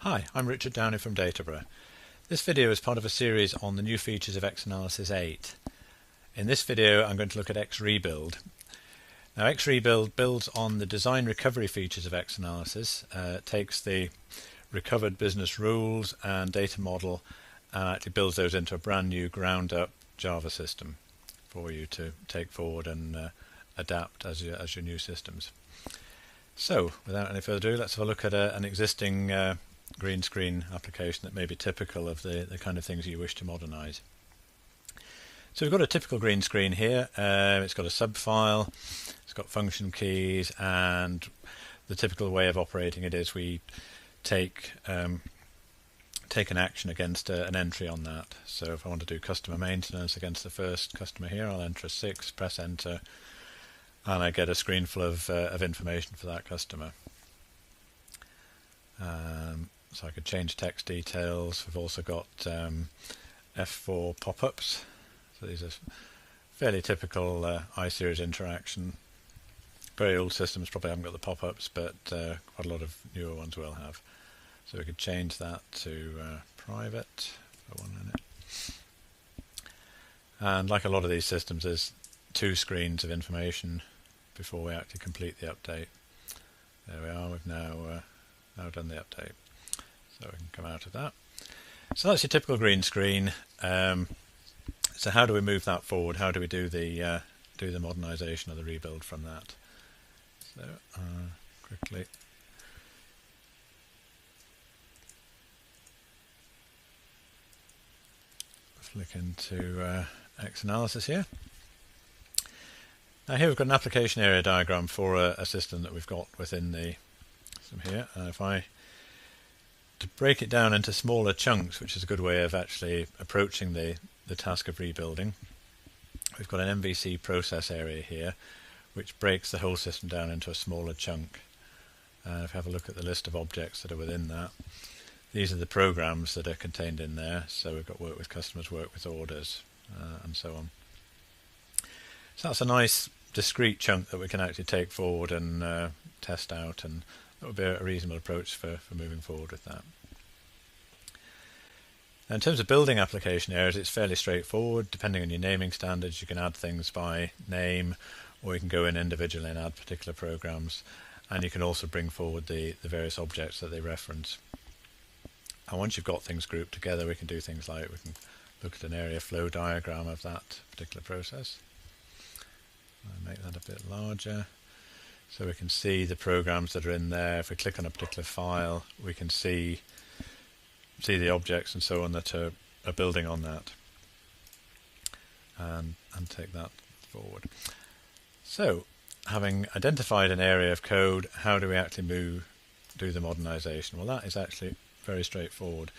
Hi, I'm Richard Downey from Databorough. This video is part of a series on the new features of XAnalysis 8. In this video I'm going to look at XRebuild. Now XRebuild builds on the design recovery features of XAnalysis. It takes the recovered business rules and data model and actually builds those into a brand new ground up Java system for you to take forward and adapt as your new systems. So without any further ado, let's have a look at an existing green screen application that may be typical of the kind of things you wish to modernize. So we've got a typical green screen here. It's got a subfile, it's got function keys, and the typical way of operating it is we take an action against an entry on that. So if I want to do customer maintenance against the first customer here, I'll enter a 6, press enter, and I get a screen full of information for that customer. So I could change text details. We've also got F4 pop-ups. So these are fairly typical iSeries interaction. Very old systems probably haven't got the pop-ups, but quite a lot of newer ones will have. So we could change that to private for 1 minute. And like a lot of these systems, there's 2 screens of information before we actually complete the update. There we are. We've now done the update. So we can come out of that. So that's your typical green screen. So how do we move that forward? How do we do the modernization or the rebuild from that? So quickly flick into XAnalysis here. Now here we've got an application area diagram for a system that we've got within the system here. If I to break it down into smaller chunks, which is a good way of actually approaching the task of rebuilding, we've got an MVC process area here which breaks the whole system down into a smaller chunk. If we have a look at the list of objects that are within that, these are the programs that are contained in there. So we've got work with customers, work with orders, and so on. So that's a nice discrete chunk that we can actually take forward and test out, and that would be a reasonable approach for moving forward with that. Now, in terms of building application areas, it's fairly straightforward. Depending on your naming standards, you can add things by name, or you can go in individually and add particular programs, and you can also bring forward the various objects that they reference. And once you've got things grouped together, we can do things like we can look at an area flow diagram of that particular process. I'll make that a bit larger so we can see the programs that are in there. If we click on a particular file, we can see the objects and so on that are building on that, and take that forward. So having identified an area of code, how do we actually do the modernization? Well, that is actually very straightforward.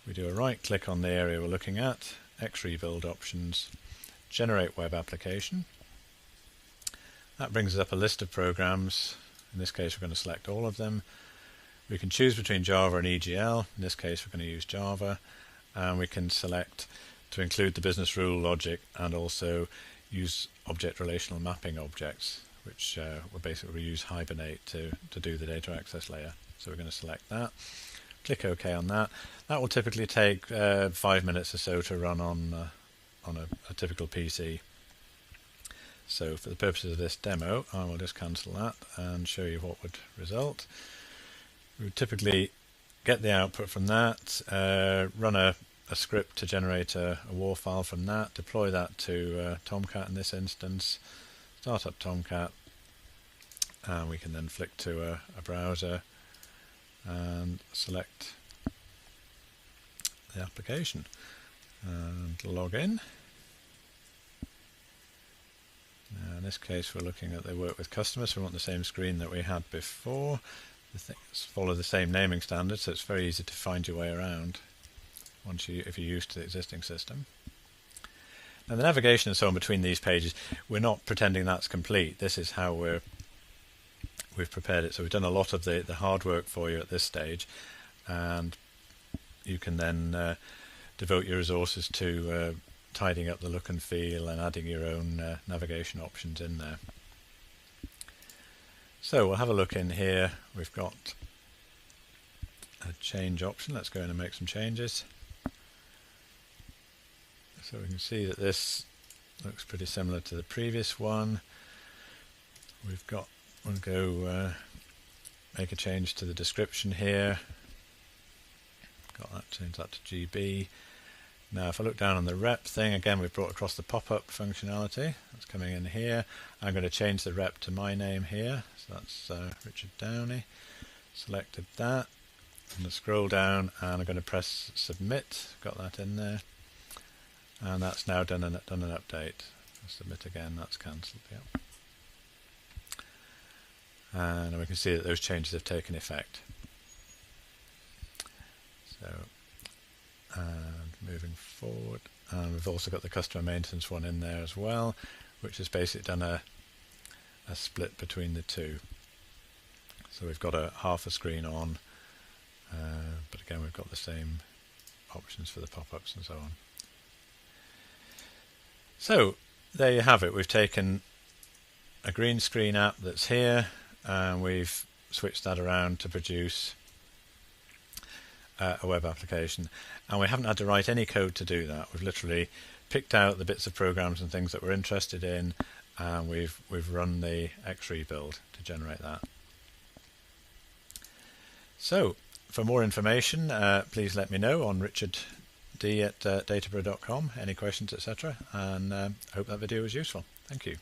We do a right click on the area we're looking at, XRebuild options, generate web application. That brings us up a list of programs. In this case we're going to select all of them. We can choose between Java and EGL. In this case we're going to use Java, and we can select to include the business rule logic and also use object relational mapping objects, which we use Hibernate to do the data access layer. So we're going to select that. Click OK on that. That will typically take 5 minutes or so to run on a typical PC. So for the purposes of this demo, I will just cancel that and show you what would result. We would typically get the output from that, run a script to generate a WAR file from that, deploy that to Tomcat in this instance, start up Tomcat, and we can then flick to a browser and select the application and log in. Now in this case we're looking at the work with customers, so we want the same screen that we had before. The things follow the same naming standards, so it's very easy to find your way around if you're used to the existing system. Now the navigation and so on between these pages, we're not pretending that's complete. This is how we've prepared it. So we've done a lot of the hard work for you at this stage, and you can then devote your resources to tidying up the look and feel and adding your own navigation options in there. So we'll have a look in here. We've got a change option. Let's go in and make some changes. So we can see that this looks pretty similar to the previous one. We'll go make a change to the description here. Got that, change that to GB. Now if I look down on the rep thing, again we've brought across the pop-up functionality. That's coming in here. I'm going to change the rep to my name here. So that's Richard Downey. Selected that. I'm going to scroll down and I'm going to press submit. Got that in there. And that's now done an update. Submit again, that's cancelled. Yep. And we can see that those changes have taken effect. So, and moving forward, and we've also got the customer maintenance one in there as well, which has basically done a split between the two. So we've got a half a screen on, but again we've got the same options for the pop-ups and so on. So there you have it. We've taken a green screen app that's here and we've switched that around to produce a web application, and we haven't had to write any code to do that. We've literally picked out the bits of programs and things that we're interested in, and we've run the X rebuild to generate that. So for more information, please let me know on richard.d@databorough.com, any questions, etc., and hope that video was useful. Thank you.